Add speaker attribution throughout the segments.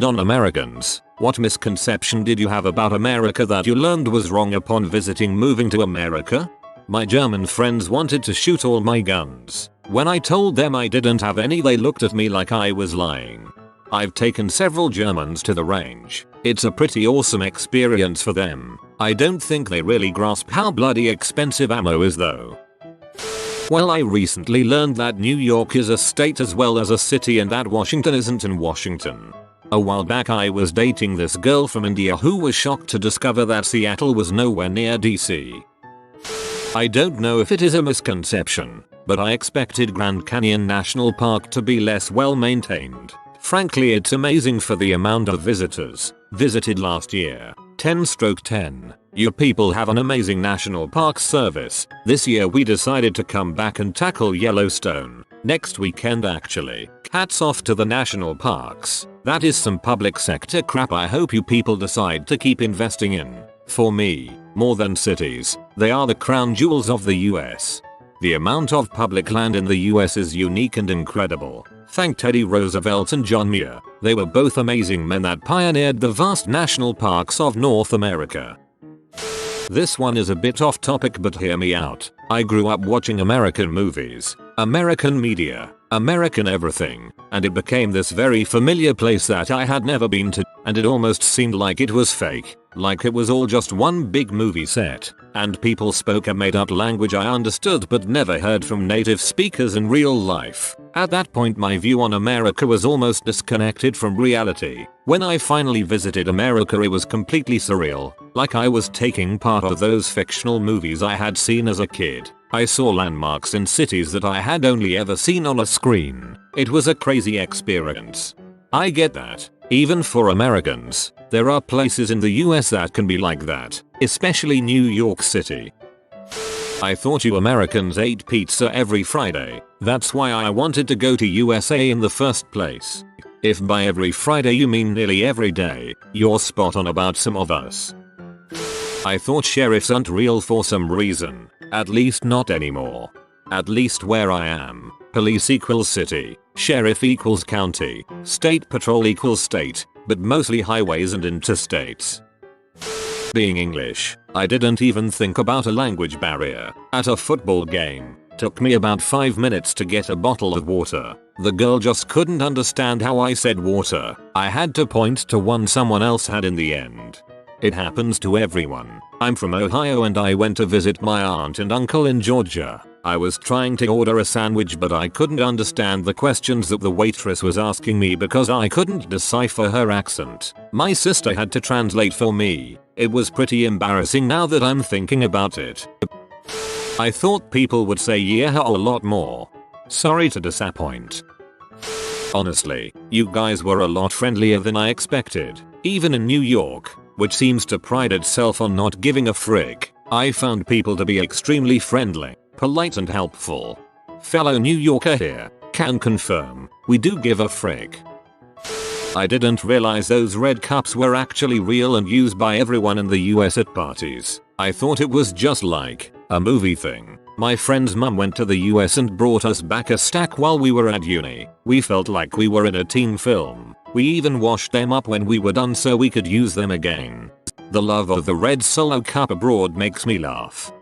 Speaker 1: Non-Americans, what misconception did you have about America that you learned was wrong upon moving to America? My German friends wanted to shoot all my guns. When I told them I didn't have any, they looked at me like I was lying. I've taken several Germans to the range. It's a pretty awesome experience for them. I don't think they really grasp how bloody expensive ammo is though. Well, I recently learned that New York is a state as well as a city and that Washington isn't in Washington. A while back I was dating this girl from India who was shocked to discover that Seattle was nowhere near DC. I don't know if it is a misconception, but I expected Grand Canyon National Park to be less well maintained. Frankly, it's amazing for the amount of visitors visited last year. 10/10. You people have an amazing national park service. This year we decided to come back and tackle Yellowstone. Next weekend actually. Hats off to the national parks. That is some public sector crap I hope you people decide to keep investing in. For me, more than cities, they are the crown jewels of the US. The amount of public land in the US is unique and incredible. Thank Teddy Roosevelt and John Muir. They were both amazing men that pioneered the vast national parks of North America. This one is a bit off topic, but hear me out. I grew up watching American movies, American media, American everything, and it became this very familiar place that I had never been to, and it almost seemed like it was fake, like it was all just one big movie set, and people spoke a made up language I understood but never heard from native speakers in real life. At that point my view on America was almost disconnected from reality. When I finally visited America it was completely surreal, like I was taking part of those fictional movies I had seen as a kid. I saw landmarks in cities that I had only ever seen on a screen. It was a crazy experience. I get that. Even for Americans, there are places in the US that can be like that, especially New York City. I thought you Americans ate pizza every Friday. That's why I wanted to go to USA in the first place. If by every Friday you mean nearly every day, you're spot on about some of us. I thought sheriffs aren't real for some reason. At least not anymore. At least where I am. Police equals city, sheriff equals county, state patrol equals state, but mostly highways and interstates. Being English, I didn't even think about a language barrier. At a football game, took me about 5 minutes to get a bottle of water. The girl just couldn't understand how I said water. I had to point to one someone else had in the end. It happens to everyone. I'm from Ohio and I went to visit my aunt and uncle in Georgia. I was trying to order a sandwich but I couldn't understand the questions that the waitress was asking me because I couldn't decipher her accent. My sister had to translate for me. It was pretty embarrassing now that I'm thinking about it. I thought people would say yeah a lot more. Sorry to disappoint. Honestly, you guys were a lot friendlier than I expected. Even in New York, which seems to pride itself on not giving a frick, I found people to be extremely friendly, polite and helpful. Fellow New Yorker here, can confirm, we do give a frick. I didn't realize those red cups were actually real and used by everyone in the US at parties. I thought it was just like a movie thing. My friend's mum went to the US and brought us back a stack while we were at uni. We felt like we were in a teen film. We even washed them up when we were done so we could use them again. The love of the red Solo cup abroad makes me laugh.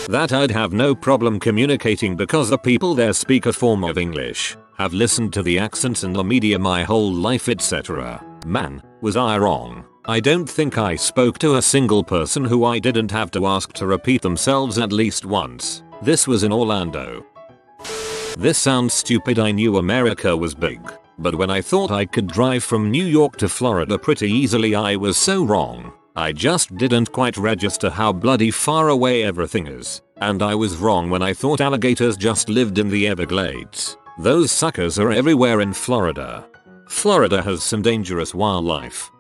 Speaker 1: That I'd have no problem communicating because the people there speak a form of English, have listened to the accents in the media my whole life etc. Man, was I wrong. I don't think I spoke to a single person who I didn't have to ask to repeat themselves at least once. This was in Orlando. This sounds stupid, I knew America was big. But when I thought I could drive from New York to Florida pretty easily I was so wrong. I just didn't quite register how bloody far away everything is. And I was wrong when I thought alligators just lived in the Everglades. Those suckers are everywhere in Florida. Florida has some dangerous wildlife.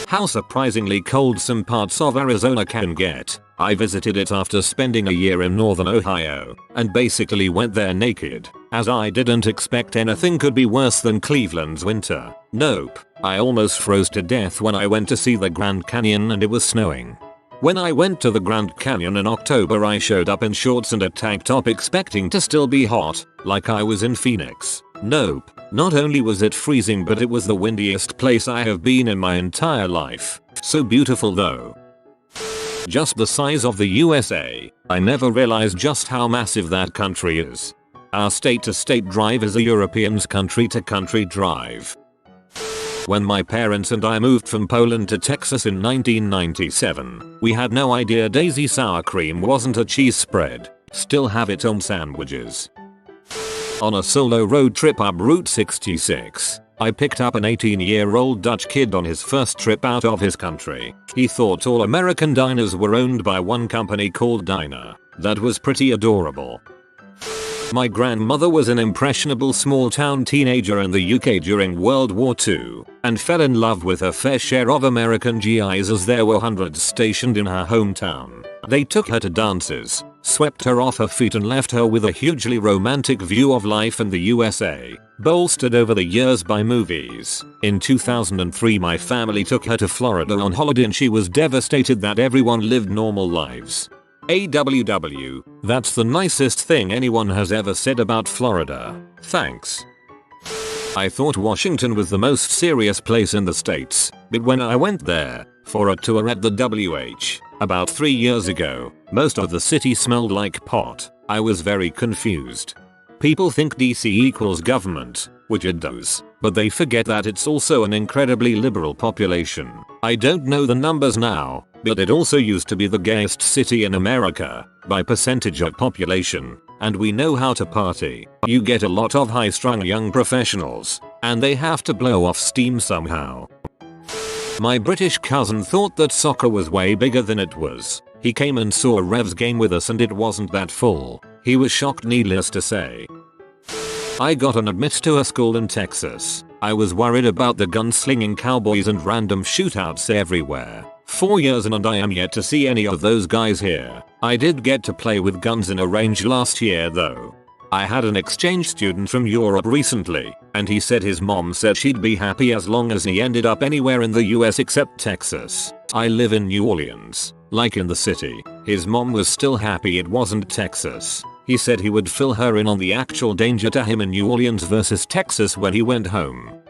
Speaker 1: How surprisingly cold some parts of Arizona can get. I visited it after spending a year in northern Ohio, and basically went there naked, as I didn't expect anything could be worse than Cleveland's winter. Nope, I almost froze to death when I went to see the Grand Canyon and it was snowing. When I went to the Grand Canyon in October I showed up in shorts and a tank top expecting to still be hot, like I was in Phoenix. Nope, Not only was it freezing, but it was the windiest place I have been in my entire life. So beautiful though. Just the size of the USA. I never realized just how massive that country is. Our state-to-state drive is a European's country-to-country drive. When my parents and I moved from Poland to Texas in 1997, we had no idea Daisy sour cream wasn't a cheese spread. Still have it on sandwiches. On a solo road trip up Route 66, I picked up an 18-year-old Dutch kid on his first trip out of his country. He thought all American diners were owned by one company called Diner. That was pretty adorable. My grandmother was an impressionable small-town teenager in the UK during World War II and fell in love with her fair share of American GIs, as there were hundreds stationed in her hometown. They took her to dances, swept her off her feet, and left her with a hugely romantic view of life in the USA, bolstered over the years by movies. In 2003 my family took her to Florida on holiday and she was devastated that everyone lived normal lives. AWW, that's the nicest thing anyone has ever said about Florida. Thanks. I thought Washington was the most serious place in the States, but when I went there for a tour at the WH about 3 years ago, most of the city smelled like pot. I was very confused. People think DC equals government, which it does, but they forget that it's also an incredibly liberal population. I don't know the numbers now, but it also used to be the gayest city in America by percentage of population, and we know how to party. You get a lot of high-strung young professionals, and they have to blow off steam somehow. My British cousin thought that soccer was way bigger than it was. He came and saw a Revs game with us and it wasn't that full. He was shocked, needless to say. I got an admit to a school in Texas. I was worried about the gunslinging cowboys and random shootouts everywhere. 4 years in and I am yet to see any of those guys here. I did get to play with guns in a range last year though. I had an exchange student from Europe recently, and he said his mom said she'd be happy as long as he ended up anywhere in the US except Texas. I live in New Orleans, like in the city. His mom was still happy it wasn't Texas. He said he would fill her in on the actual danger to him in New Orleans versus Texas when he went home.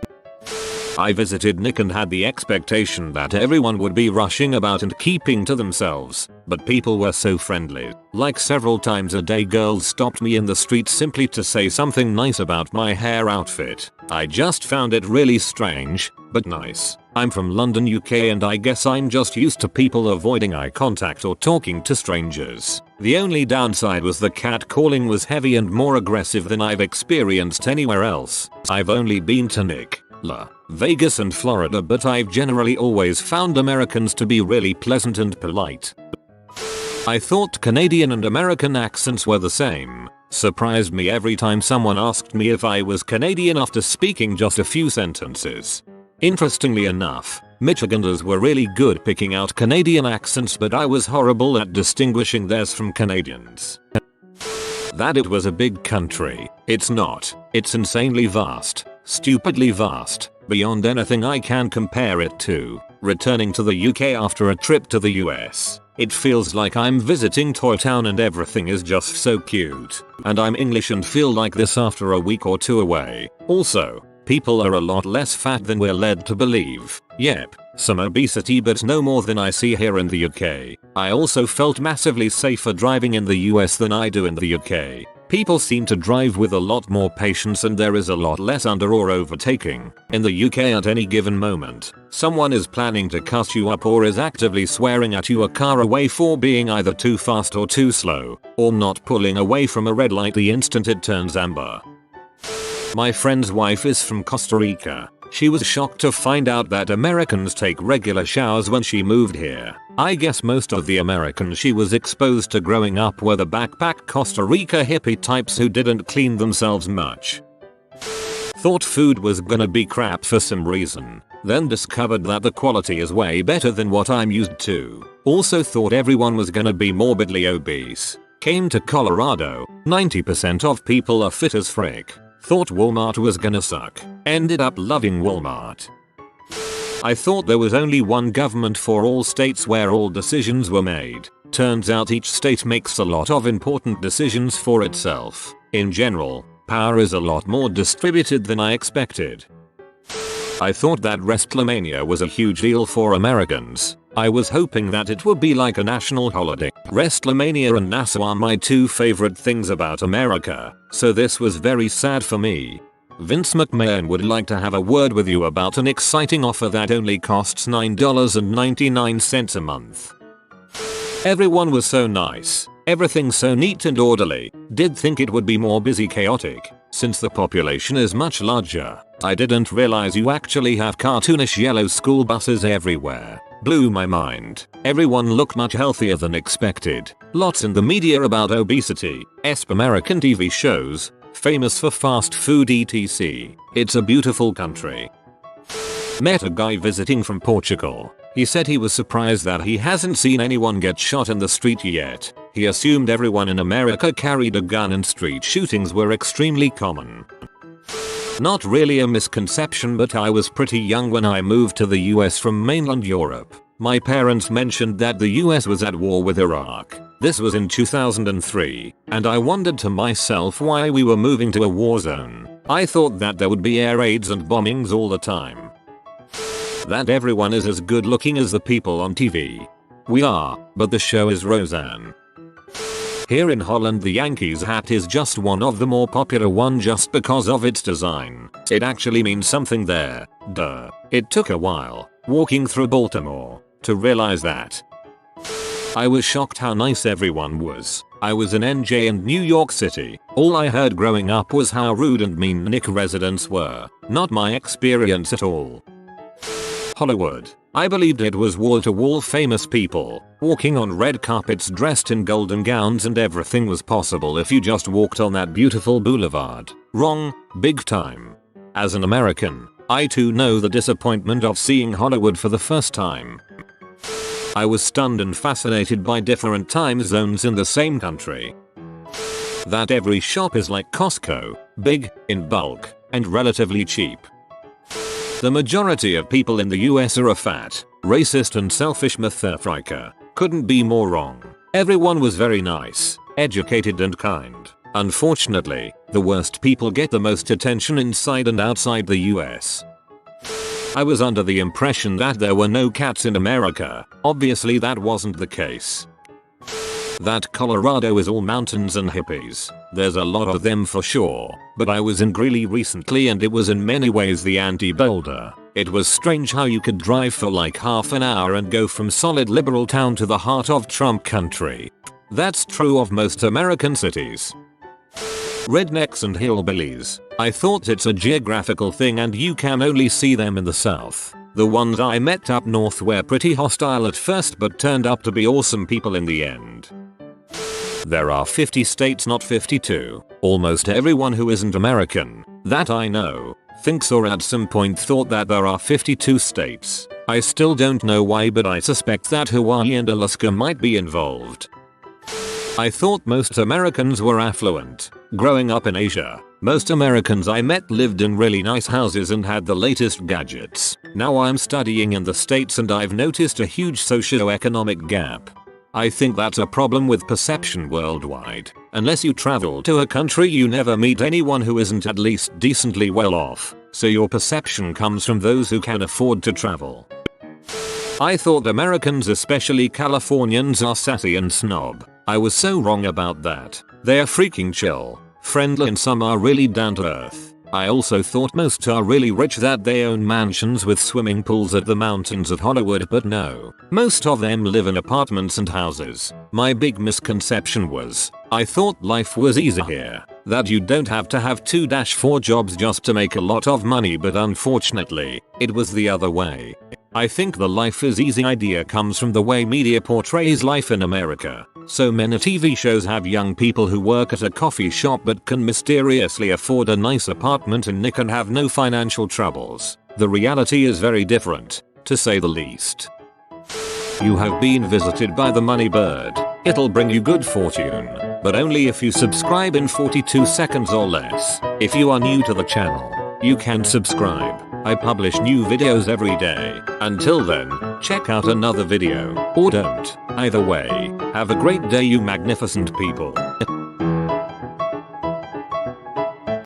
Speaker 1: I visited Nick and had the expectation that everyone would be rushing about and keeping to themselves, but people were so friendly. Like several times a day girls stopped me in the street simply to say something nice about my hair outfit. I just found it really strange, but nice. I'm from London, UK, and I guess I'm just used to people avoiding eye contact or talking to strangers. The only downside was the catcalling was heavy and more aggressive than I've experienced anywhere else. I've only been to Nick, Vegas and Florida, but I've generally always found Americans to be really pleasant and polite. I thought Canadian and American accents were the same. Surprised me every time someone asked me if I was Canadian after speaking just a few sentences. Interestingly enough, Michiganders were really good picking out Canadian accents, but I was horrible at distinguishing theirs from Canadians. That it was a big country. It's not. It's insanely vast. Stupidly vast, beyond anything I can compare it to. Returning to the UK after a trip to the US, it feels like I'm visiting Toy Town and everything is just so cute. And I'm English and feel like this after a week or two away. Also, people are a lot less fat than we're led to believe. Yep, some obesity, but no more than I see here in the UK. I also felt massively safer driving in the US than I do in the UK. People seem to drive with a lot more patience and there is a lot less under or overtaking. In the UK at any given moment, someone is planning to cut you up or is actively swearing at you a car away for being either too fast or too slow, or not pulling away from a red light the instant it turns amber. My friend's wife is from Costa Rica. She was shocked to find out that Americans take regular showers when she moved here. I guess most of the Americans she was exposed to growing up were the backpack Costa Rica hippie types who didn't clean themselves much. Thought food was gonna be crap for some reason, then discovered that the quality is way better than what I'm used to. Also thought everyone was gonna be morbidly obese. Came to Colorado, 90% of people are fit as frick. Thought Walmart was gonna suck. Ended up loving Walmart. I thought there was only one government for all states where all decisions were made. Turns out each state makes a lot of important decisions for itself. In general, power is a lot more distributed than I expected. I thought that WrestleMania was a huge deal for Americans. I was hoping that it would be like a national holiday. WrestleMania and NASA are my two favorite things about America, so this was very sad for me. Vince McMahon would like to have a word with you about an exciting offer that only costs $9.99 a month. Everyone was so nice. Everything so neat and orderly. Did think it would be more busy chaotic, since the population is much larger. I didn't realize you actually have cartoonish yellow school buses everywhere. Blew my mind. Everyone looked much healthier than expected. Lots in the media about obesity. American TV shows. Famous for fast food etc. It's a beautiful country. Met a guy visiting from Portugal. He said he was surprised that he hasn't seen anyone get shot in the street yet. He assumed everyone in America carried a gun and street shootings were extremely common. Not really a misconception, but I was pretty young when I moved to the US from mainland Europe. My parents mentioned that the US was at war with Iraq. This was in 2003, and I wondered to myself why we were moving to a war zone. I thought that there would be air raids and bombings all the time. That everyone is as good looking as the people on TV. We are, but the show is Roseanne. Here in Holland the Yankees hat is just one of the more popular one just because of its design. It actually means something there. Duh. It took a while, walking through Baltimore, to realize that. I was shocked how nice everyone was. I was in NJ and New York City. All I heard growing up was how rude and mean Nick residents were. Not my experience at all. Hollywood. I believed it was wall-to-wall famous people, walking on red carpets dressed in golden gowns and everything was possible if you just walked on that beautiful boulevard. Wrong, big time. As an American, I too know the disappointment of seeing Hollywood for the first time. I was stunned and fascinated by different time zones in the same country. That every shop is like Costco, big, in bulk, and relatively cheap. The majority of people in the US are a fat, racist and selfish motherfucker. Couldn't be more wrong. Everyone was very nice, educated and kind. Unfortunately, the worst people get the most attention inside and outside the US. I was under the impression that there were no cats in America. Obviously that wasn't the case. That Colorado is all mountains and hippies. There's a lot of them for sure, but I was in Greeley recently and it was in many ways the anti-Boulder. It was strange how you could drive for like half an hour and go from solid liberal town to the heart of Trump country. That's true of most American cities. Rednecks and hillbillies. I thought it's a geographical thing and you can only see them in the South. The ones I met up north were pretty hostile at first but turned up to be awesome people in the end. There are 50 states, not 52. Almost everyone who isn't American, that I know, thinks or at some point thought that there are 52 states. I still don't know why, but I suspect that Hawaii and Alaska might be involved. I thought most Americans were affluent. Growing up in Asia, most Americans I met lived in really nice houses and had the latest gadgets. Now I'm studying in the States and I've noticed a huge socioeconomic gap. I think that's a problem with perception worldwide. Unless you travel to a country, you never meet anyone who isn't at least decently well off, so your perception comes from those who can afford to travel. I thought Americans, especially Californians, are sassy and snob. I was so wrong about that. They're freaking chill, friendly, and some are really down to earth. I also thought most are really rich, that they own mansions with swimming pools at the mountains of Hollywood, but no. Most of them live in apartments and houses. My big misconception was, I thought life was easy here, that you don't have to have 2-4 jobs just to make a lot of money, but unfortunately, it was the other way. I think the life is easy idea comes from the way media portrays life in America. So many TV shows have young people who work at a coffee shop but can mysteriously afford a nice apartment and Nick and have no financial troubles. The reality is very different, to say the least. You have been visited by the money bird. It'll bring you good fortune, but only if you subscribe in 42 seconds or less. If you are new to the channel, you can subscribe. I publish new videos every day. Until then, check out another video, or don't. Either way, have a great day, you magnificent people.